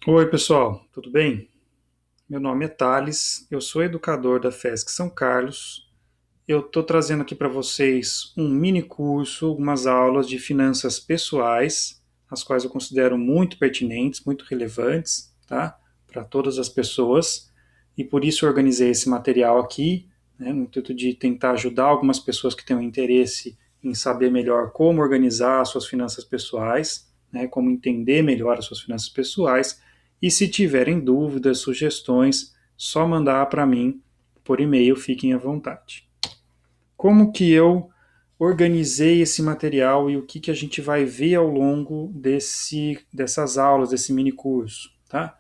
Oi, pessoal, tudo bem? Meu nome é Thales, eu sou educador da FESC São Carlos. Eu estou trazendo aqui para vocês um mini curso, algumas aulas de finanças pessoais, as quais eu considero muito pertinentes, muito relevantes, tá? Para todas as pessoas. E por isso eu organizei esse material aqui, né, no intuito de tentar ajudar algumas pessoas que tenham interesse em saber melhor como organizar as suas finanças pessoais, né, como entender melhor as suas finanças pessoais. E se tiverem dúvidas, sugestões, só mandar para mim por e-mail, fiquem à vontade. Como que eu organizei esse material e o que a gente vai ver ao longo dessas aulas, desse mini curso, tá?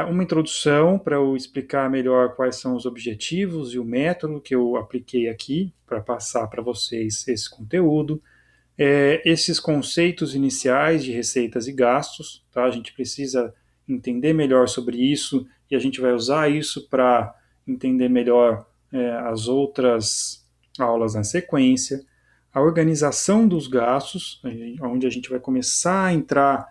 Uma introdução para eu explicar melhor quais são os objetivos e o método que eu apliquei aqui para passar para vocês esse conteúdo. Esses conceitos iniciais de receitas e gastos, tá? A gente precisa entender melhor sobre isso e a gente vai usar isso para entender melhor as outras aulas na sequência. A organização dos gastos, onde a gente vai começar a entrar,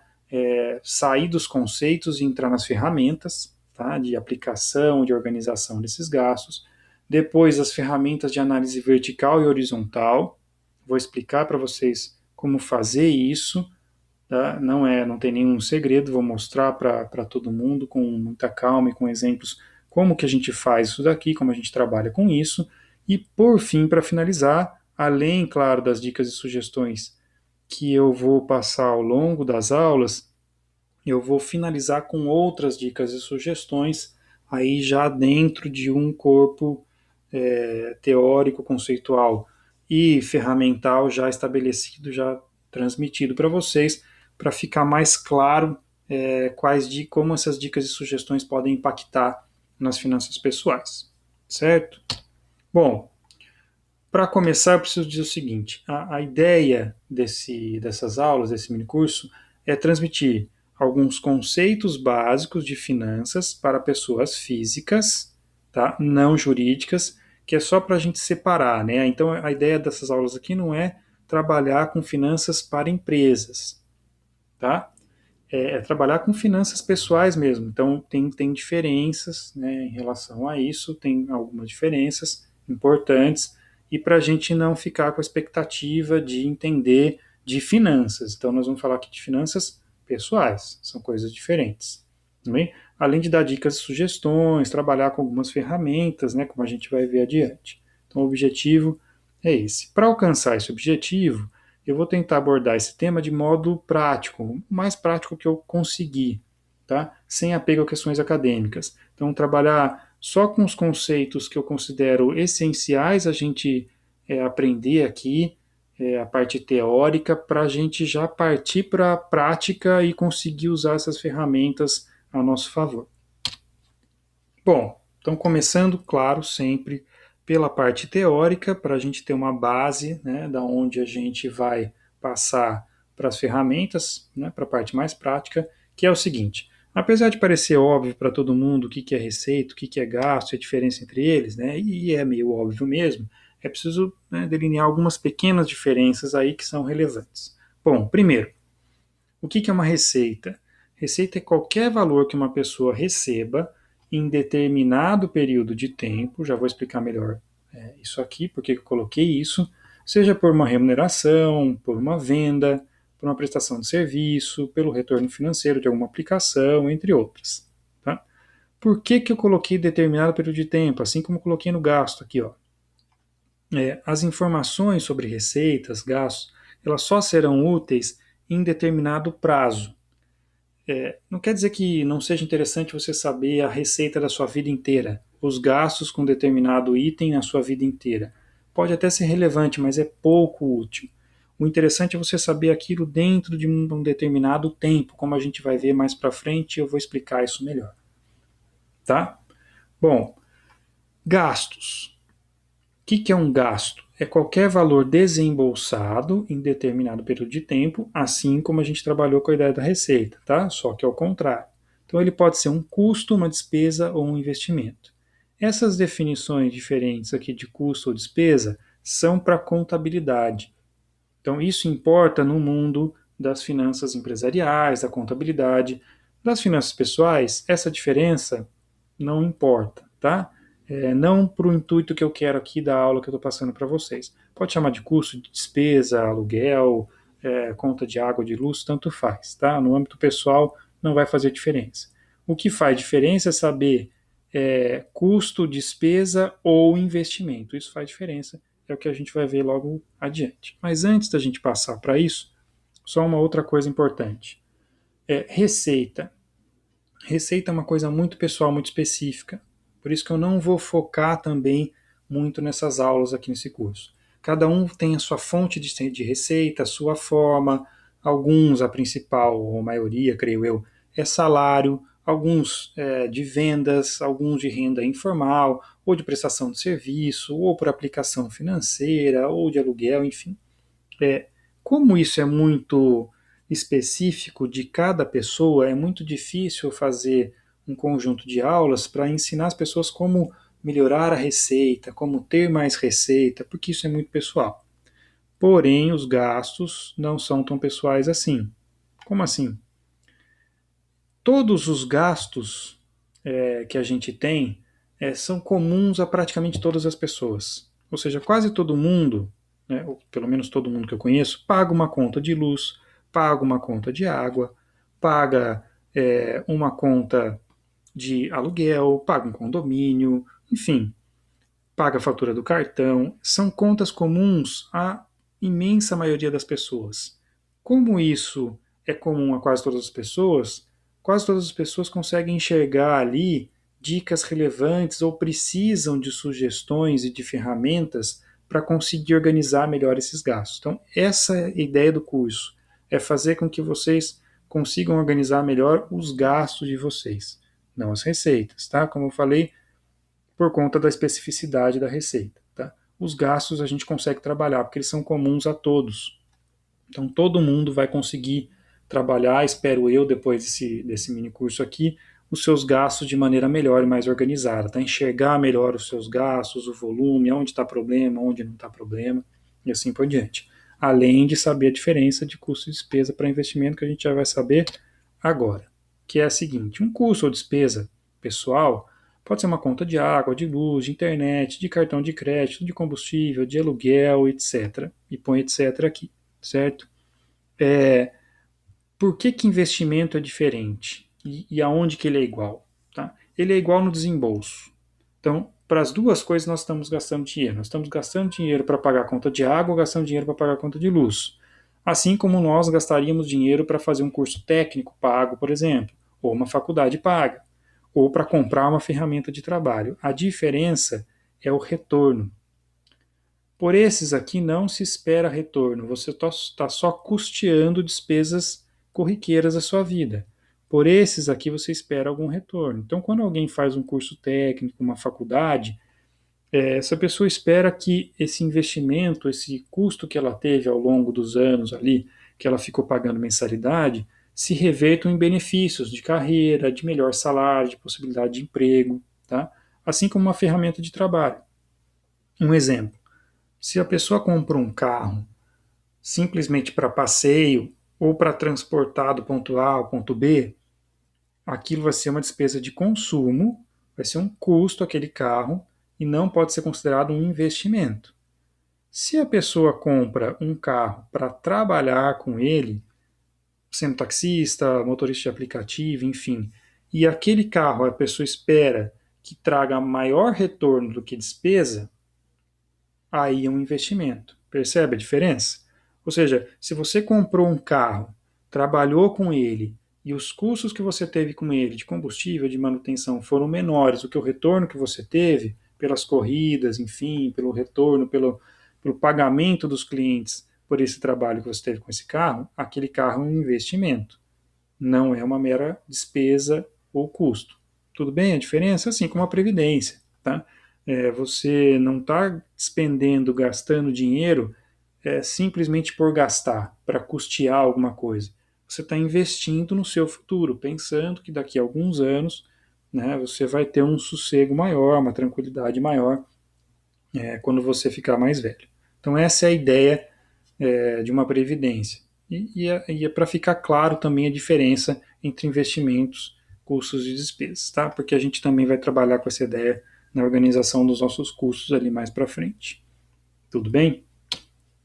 sair dos conceitos e entrar nas ferramentas, tá? De aplicação, de organização desses gastos. Depois, as ferramentas de análise vertical e horizontal. Vou explicar para vocês como fazer isso, tá? Não tem nenhum segredo, vou mostrar para todo mundo com muita calma e com exemplos como que a gente faz isso daqui, como a gente trabalha com isso. E por fim, para finalizar, além, claro, das dicas e sugestões que eu vou passar ao longo das aulas, eu vou finalizar com outras dicas e sugestões aí já dentro de um corpo teórico, conceitual e ferramental já estabelecido, já transmitido para vocês, para ficar mais claro como essas dicas e sugestões podem impactar nas finanças pessoais, certo? Bom, para começar, eu preciso dizer o seguinte: a ideia dessas aulas, desse mini curso, é transmitir alguns conceitos básicos de finanças para pessoas físicas, tá? Não jurídicas, que é só para a gente separar, né? Então, a ideia dessas aulas aqui não é trabalhar com finanças para empresas, tá? É trabalhar com finanças pessoais mesmo. Então, tem diferenças, né, em relação a isso, tem algumas diferenças importantes, e para a gente não ficar com a expectativa de entender de finanças. Então, nós vamos falar aqui de finanças pessoais, são coisas diferentes. Também, além de dar dicas e sugestões, trabalhar com algumas ferramentas, né, como a gente vai ver adiante. Então, o objetivo é esse. Para alcançar esse objetivo, eu vou tentar abordar esse tema de modo prático, o mais prático que eu conseguir, tá? Sem apego a questões acadêmicas. Então, trabalhar só com os conceitos que eu considero essenciais a gente aprender aqui, a parte teórica, para a gente já partir para a prática e conseguir usar essas ferramentas a nosso favor. Bom, então começando, claro, sempre pela parte teórica, para a gente ter uma base, né, da onde a gente vai passar para as ferramentas, né, para a parte mais prática, que é o seguinte: apesar de parecer óbvio para todo mundo o que é receita, o que é gasto e a diferença entre eles, né, e é meio óbvio mesmo, é preciso, né, delinear algumas pequenas diferenças aí que são relevantes. Bom, primeiro, o que é uma receita? Receita é qualquer valor que uma pessoa receba em determinado período de tempo, já vou explicar melhor isso aqui, porque eu coloquei isso, seja por uma remuneração, por uma venda, por uma prestação de serviço, pelo retorno financeiro de alguma aplicação, entre outras. Tá? Por que eu coloquei determinado período de tempo, assim como coloquei no gasto aqui? Ó? As informações sobre receitas, gastos, elas só serão úteis em determinado prazo. Não quer dizer que não seja interessante você saber a receita da sua vida inteira, os gastos com determinado item na sua vida inteira. Pode até ser relevante, mas é pouco útil. O interessante é você saber aquilo dentro de um determinado tempo, como a gente vai ver mais para frente, eu vou explicar isso melhor, tá? Bom, gastos. O que é um gasto? É qualquer valor desembolsado em determinado período de tempo, assim como a gente trabalhou com a ideia da receita, tá? Só que ao contrário. Então ele pode ser um custo, uma despesa ou um investimento. Essas definições diferentes aqui de custo ou despesa são para contabilidade. Então isso importa no mundo das finanças empresariais, da contabilidade. Das finanças pessoais, essa diferença não importa, tá? Não para o intuito que eu quero aqui da aula que eu estou passando para vocês. Pode chamar de custo de despesa, aluguel, conta de água, de luz, tanto faz, tá? No âmbito pessoal não vai fazer diferença. O que faz diferença é saber custo, despesa ou investimento. Isso faz diferença, é o que a gente vai ver logo adiante. Mas antes da gente passar para isso, só uma outra coisa importante. Receita. Receita é uma coisa muito pessoal, muito específica. Por isso que eu não vou focar também muito nessas aulas aqui nesse curso. Cada um tem a sua fonte de receita, a sua forma. Alguns, a principal, ou a maioria, creio eu, é salário. Alguns de vendas, alguns de renda informal, ou de prestação de serviço, ou por aplicação financeira, ou de aluguel, enfim. É, como isso é muito específico de cada pessoa, é muito difícil fazer um conjunto de aulas para ensinar as pessoas como melhorar a receita, como ter mais receita, porque isso é muito pessoal. Porém, os gastos não são tão pessoais assim. Como assim? Todos os gastos que a gente tem são comuns a praticamente todas as pessoas. Ou seja, quase todo mundo, né, ou pelo menos todo mundo que eu conheço, paga uma conta de luz, paga uma conta de água, paga uma conta de aluguel, paga um condomínio, enfim, paga a fatura do cartão. São contas comuns à imensa maioria das pessoas. Como isso é comum a quase todas as pessoas conseguem enxergar ali dicas relevantes ou precisam de sugestões e de ferramentas para conseguir organizar melhor esses gastos. Então, essa é a ideia do curso, é fazer com que vocês consigam organizar melhor os gastos de vocês, não as receitas, tá? Como eu falei, por conta da especificidade da receita. Tá? Os gastos a gente consegue trabalhar, porque eles são comuns a todos. Então todo mundo vai conseguir trabalhar, espero eu, depois desse mini curso aqui, os seus gastos de maneira melhor e mais organizada, tá? Enxergar melhor os seus gastos, o volume, onde está problema, onde não está problema, e assim por diante. Além de saber a diferença de custo e despesa para investimento, que a gente já vai saber agora, que é a seguinte: um custo ou despesa pessoal pode ser uma conta de água, de luz, de internet, de cartão de crédito, de combustível, de aluguel, etc. E põe etc aqui, certo? É, por que investimento é diferente? E aonde que ele é igual? Tá? Ele é igual no desembolso. Então, para as duas coisas nós estamos gastando dinheiro. Nós estamos gastando dinheiro para pagar a conta de água ou gastando dinheiro para pagar a conta de luz. Assim como nós gastaríamos dinheiro para fazer um curso técnico pago, por exemplo, ou uma faculdade paga, ou para comprar uma ferramenta de trabalho. A diferença é o retorno. Por esses aqui não se espera retorno, você está só custeando despesas corriqueiras da sua vida. Por esses aqui você espera algum retorno. Então, quando alguém faz um curso técnico, uma faculdade, essa pessoa espera que esse investimento, esse custo que ela teve ao longo dos anos ali, que ela ficou pagando mensalidade, se revertam em benefícios de carreira, de melhor salário, de possibilidade de emprego, tá? Assim como uma ferramenta de trabalho. Um exemplo: se a pessoa compra um carro simplesmente para passeio ou para transportar do ponto A ao ponto B, aquilo vai ser uma despesa de consumo, vai ser um custo aquele carro e não pode ser considerado um investimento. Se a pessoa compra um carro para trabalhar com ele, sendo taxista, motorista de aplicativo, enfim, e aquele carro a pessoa espera que traga maior retorno do que despesa, aí é um investimento. Percebe a diferença? Ou seja, se você comprou um carro, trabalhou com ele e os custos que você teve com ele de combustível, de manutenção, foram menores do que o retorno que você teve pelas corridas, enfim, pelo retorno, pelo pagamento dos clientes por esse trabalho que você teve com esse carro, aquele carro é um investimento, não é uma mera despesa ou custo. Tudo bem a diferença? Assim como a previdência, tá? Você não está despendendo, gastando dinheiro simplesmente por gastar, para custear alguma coisa. Você está investindo no seu futuro, pensando que daqui a alguns anos, né, você vai ter um sossego maior, uma tranquilidade maior quando você ficar mais velho. Então essa é a ideia de uma previdência. E é para ficar claro também a diferença entre investimentos, custos e despesas, tá? Porque a gente também vai trabalhar com essa ideia na organização dos nossos custos ali mais para frente. Tudo bem?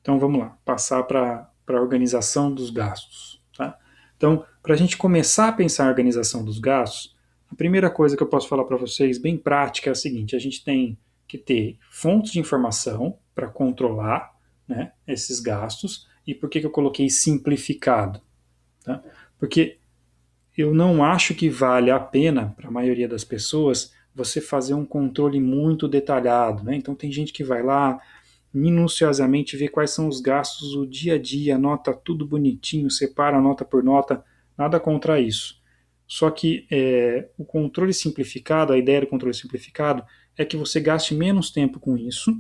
Então vamos lá, passar para a organização dos gastos, tá? Então, para a gente começar a pensar a organização dos gastos, a primeira coisa que eu posso falar para vocês, bem prática, é a seguinte: a gente tem que ter fontes de informação para controlar, né, esses gastos. E por que eu coloquei simplificado? Tá? Porque eu não acho que vale a pena, para a maioria das pessoas, você fazer um controle muito detalhado. Né? Então tem gente que vai lá, minuciosamente ver quais são os gastos do dia a dia, anota tudo bonitinho, separa nota por nota, nada contra isso. Só que o controle simplificado, a ideia do controle simplificado é que você gaste menos tempo com isso,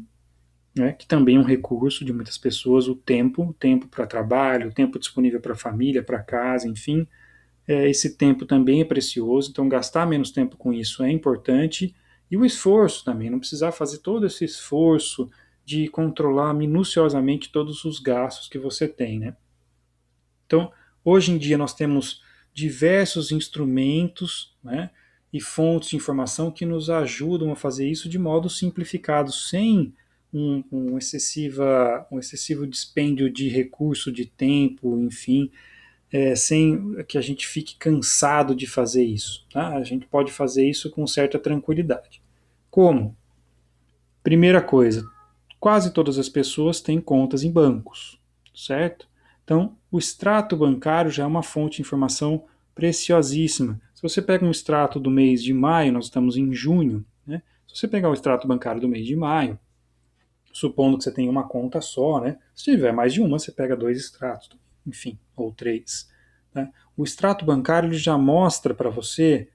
né, que também é um recurso de muitas pessoas, o tempo para trabalho, o tempo disponível para família, para casa, enfim, esse tempo também é precioso, então gastar menos tempo com isso é importante. E o esforço também, não precisar fazer todo esse esforço de controlar minuciosamente todos os gastos que você tem, né? Então, hoje em dia nós temos diversos instrumentos, né, e fontes de informação que nos ajudam a fazer isso de modo simplificado, sem um excessivo dispêndio de recurso, de tempo, enfim, sem que a gente fique cansado de fazer isso. Tá? A gente pode fazer isso com certa tranquilidade. Como? Primeira coisa, quase todas as pessoas têm contas em bancos, certo? Então, o extrato bancário já é uma fonte de informação preciosíssima. Se você pega um extrato do mês de maio, nós estamos em junho, né? Se você pegar o extrato bancário do mês de maio, supondo que você tenha uma conta só, né? Se tiver mais de uma, você pega dois extratos, enfim, ou três. Né? O extrato bancário ele já mostra para você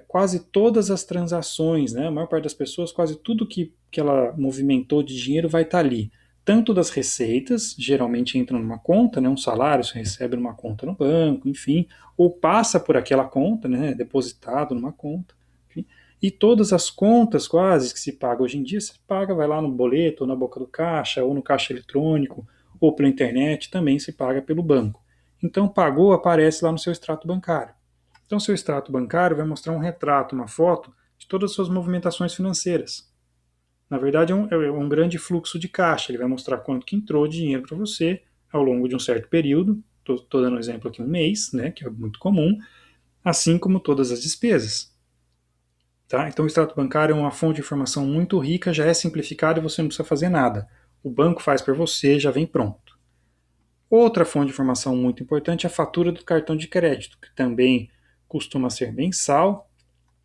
quase todas as transações, né? A maior parte das pessoas, quase tudo que ela movimentou de dinheiro vai estar ali. Tanto das receitas, geralmente entram numa conta, né? Um salário você recebe numa conta no banco, enfim, ou passa por aquela conta, né? Depositado numa conta. Enfim. E todas as contas quase que se paga hoje em dia, você paga, vai lá no boleto, ou na boca do caixa, ou no caixa eletrônico, ou pela internet, também se paga pelo banco. Então, pagou, aparece lá no seu extrato bancário. Então, seu extrato bancário vai mostrar um retrato, uma foto de todas as suas movimentações financeiras. Na verdade, é um grande fluxo de caixa. Ele vai mostrar quanto que entrou de dinheiro para você ao longo de um certo período. Estou dando um exemplo aqui, um mês, né, que é muito comum, assim como todas as despesas. Tá? Então, o extrato bancário é uma fonte de informação muito rica, já é simplificado e você não precisa fazer nada. O banco faz por você, já vem pronto. Outra fonte de informação muito importante é a fatura do cartão de crédito, que também costuma ser mensal,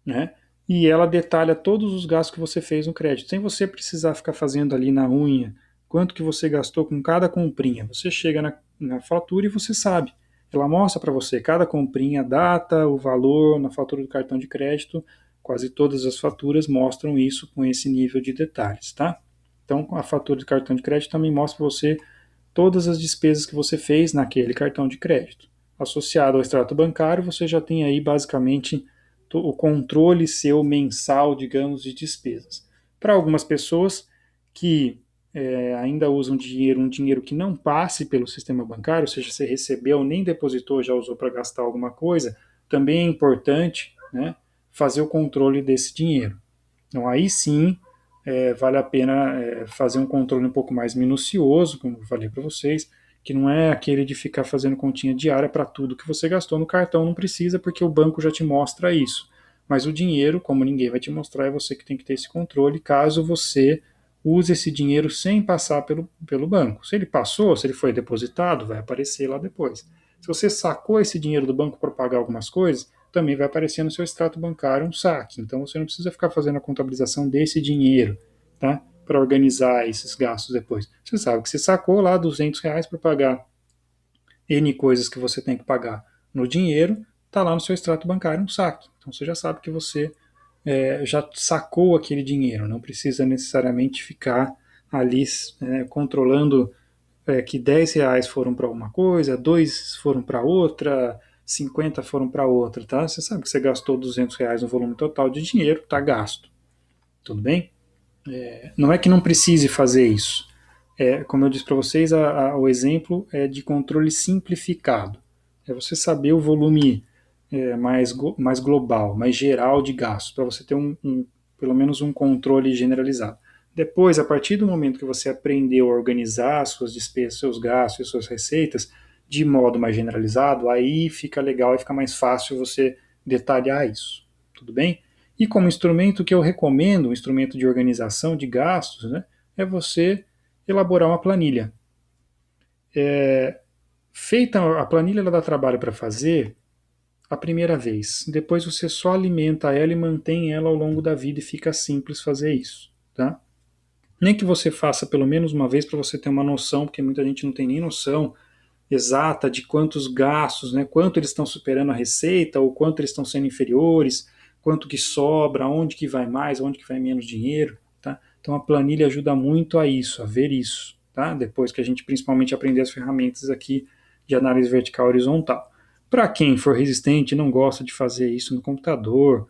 né? E ela detalha todos os gastos que você fez no crédito, sem você precisar ficar fazendo ali na unha quanto que você gastou com cada comprinha. Você chega na fatura e você sabe. Ela mostra para você cada comprinha, a data, o valor na fatura do cartão de crédito. Quase todas as faturas mostram isso com esse nível de detalhes, tá? Então, a fatura do cartão de crédito também mostra para você todas as despesas que você fez naquele cartão de crédito. Associado ao extrato bancário, você já tem aí basicamente o controle seu mensal, digamos, de despesas. Para algumas pessoas que ainda usam dinheiro, um dinheiro que não passe pelo sistema bancário, ou seja, você recebeu, nem depositou, já usou para gastar alguma coisa, também é importante, né, fazer o controle desse dinheiro. Então aí sim vale a pena fazer um controle um pouco mais minucioso, como eu falei para vocês, que não é aquele de ficar fazendo continha diária para tudo que você gastou no cartão, não precisa, porque o banco já te mostra isso. Mas o dinheiro, como ninguém vai te mostrar, é você que tem que ter esse controle, caso você use esse dinheiro sem passar pelo banco. Se ele passou, se ele foi depositado, vai aparecer lá depois. Se você sacou esse dinheiro do banco para pagar algumas coisas, também vai aparecer no seu extrato bancário um saque. Então você não precisa ficar fazendo a contabilização desse dinheiro, tá? Para organizar esses gastos depois. Você sabe que você sacou lá R$ 200 para pagar N coisas que você tem que pagar no dinheiro, está lá no seu extrato bancário um saque. Então você já sabe que você já sacou aquele dinheiro, não precisa necessariamente ficar ali controlando que R$ 10 foram para uma coisa, 2 foram para outra, 50 foram para outra, tá? Você sabe que você gastou R$ 200 no volume total de dinheiro, tá gasto. Tudo bem? Não é que não precise fazer isso. Como eu disse para vocês, o exemplo é de controle simplificado. É você saber o volume mais global, mais geral de gastos, para você ter pelo menos um controle generalizado. Depois, a partir do momento que você aprendeu a organizar suas despesas, seus gastos e suas receitas de modo mais generalizado, aí fica legal e fica mais fácil você detalhar isso. Tudo bem? E como instrumento que eu recomendo, um instrumento de organização de gastos, né, é você elaborar uma planilha. Feita a planilha, ela dá trabalho para fazer a primeira vez. Depois você só alimenta ela e mantém ela ao longo da vida e fica simples fazer isso, tá? Nem que você faça pelo menos uma vez para você ter uma noção, porque muita gente não tem nem noção exata de quantos gastos, né, quanto eles estão superando a receita ou quanto eles estão sendo inferiores, quanto que sobra, onde que vai mais, onde que vai menos dinheiro, tá? Então a planilha ajuda muito a isso, a ver isso, tá? Depois que a gente principalmente aprender as ferramentas aqui de análise vertical e horizontal. Para quem for resistente e não gosta de fazer isso no computador,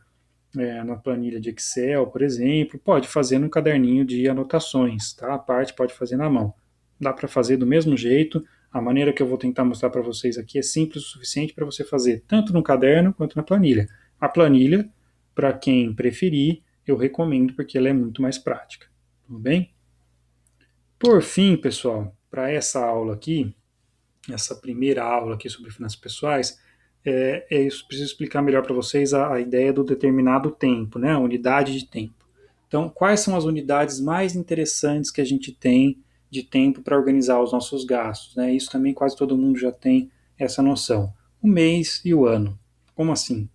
na planilha de Excel, por exemplo, pode fazer num caderninho de anotações, tá? A parte pode fazer na mão. Dá para fazer do mesmo jeito. A maneira que eu vou tentar mostrar para vocês aqui é simples o suficiente para você fazer tanto no caderno quanto na planilha. A planilha, para quem preferir, eu recomendo porque ela é muito mais prática. Tudo bem? Por fim, pessoal, para essa aula aqui, essa primeira aula aqui sobre finanças pessoais, isso, preciso explicar melhor para vocês a ideia do determinado tempo, né, a unidade de tempo. Então, quais são as unidades mais interessantes que a gente tem de tempo para organizar os nossos gastos? Né? Isso também quase todo mundo já tem essa noção. O mês e o ano. Como assim?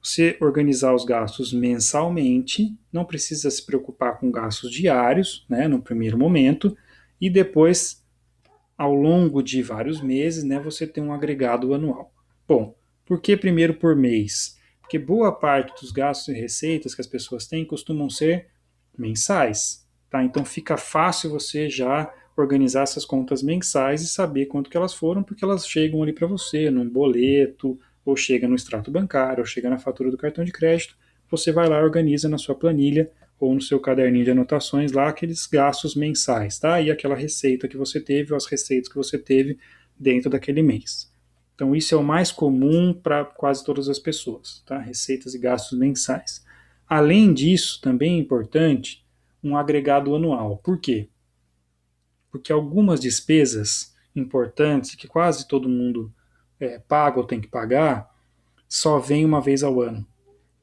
Você organizar os gastos mensalmente, não precisa se preocupar com gastos diários, né, no primeiro momento, e depois ao longo de vários meses, né, você tem um agregado anual. Bom, por que primeiro por mês? Porque boa parte dos gastos e receitas que as pessoas têm costumam ser mensais, tá? Então fica fácil você já organizar essas contas mensais e saber quanto que elas foram, porque elas chegam ali para você num boleto, ou chega no extrato bancário, ou chega na fatura do cartão de crédito. Você vai lá e organiza na sua planilha ou no seu caderninho de anotações lá aqueles gastos mensais, tá? E aquela receita que você teve ou as receitas que você teve dentro daquele mês. Então isso é o mais comum para quase todas as pessoas, tá? Receitas e gastos mensais. Além disso, também é importante um agregado anual. Por quê? Porque algumas despesas importantes que quase todo mundo paga ou tem que pagar só vem uma vez ao ano.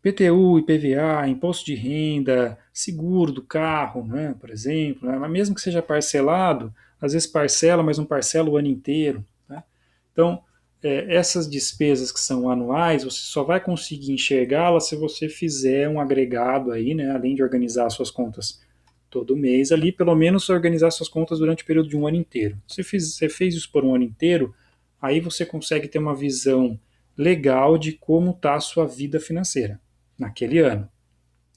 PTU, IPVA, imposto de renda, seguro do carro, né, por exemplo, né, mas mesmo que seja parcelado, às vezes parcela, mas não parcela o ano inteiro. Tá? Então, essas despesas que são anuais, você só vai conseguir enxergá-las se você fizer um agregado aí, né, além de organizar suas contas todo mês ali, pelo menos organizar suas contas durante o período de um ano inteiro. Se você fez isso por um ano inteiro, aí você consegue ter uma visão legal de como está a sua vida financeira naquele ano.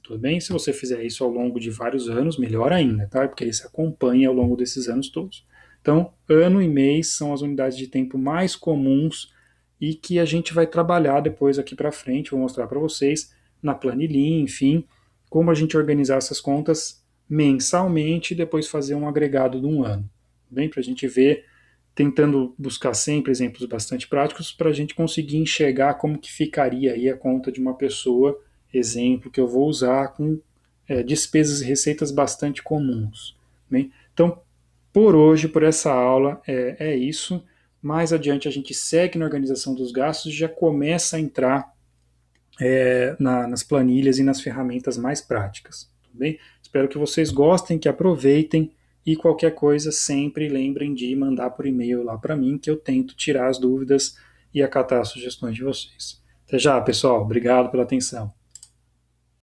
Tudo bem? Se você fizer isso ao longo de vários anos, melhor ainda, tá? Porque aí você acompanha ao longo desses anos todos. Então, ano e mês são as unidades de tempo mais comuns e que a gente vai trabalhar depois aqui para frente, vou mostrar para vocês na planilhinha, enfim, como a gente organizar essas contas mensalmente e depois fazer um agregado de um ano. Bem, para a gente ver, tentando buscar sempre exemplos bastante práticos para a gente conseguir enxergar como que ficaria aí a conta de uma pessoa, exemplo que eu vou usar com despesas e receitas bastante comuns. Bem? Então, por hoje, por essa aula, é isso. Mais adiante a gente segue na organização dos gastos e já começa a entrar nas planilhas e nas ferramentas mais práticas. Tudo bem? Espero que vocês gostem, que aproveitem e qualquer coisa sempre lembrem de mandar por e-mail lá para mim que eu tento tirar as dúvidas e acatar as sugestões de vocês. Até já, pessoal. Obrigado pela atenção.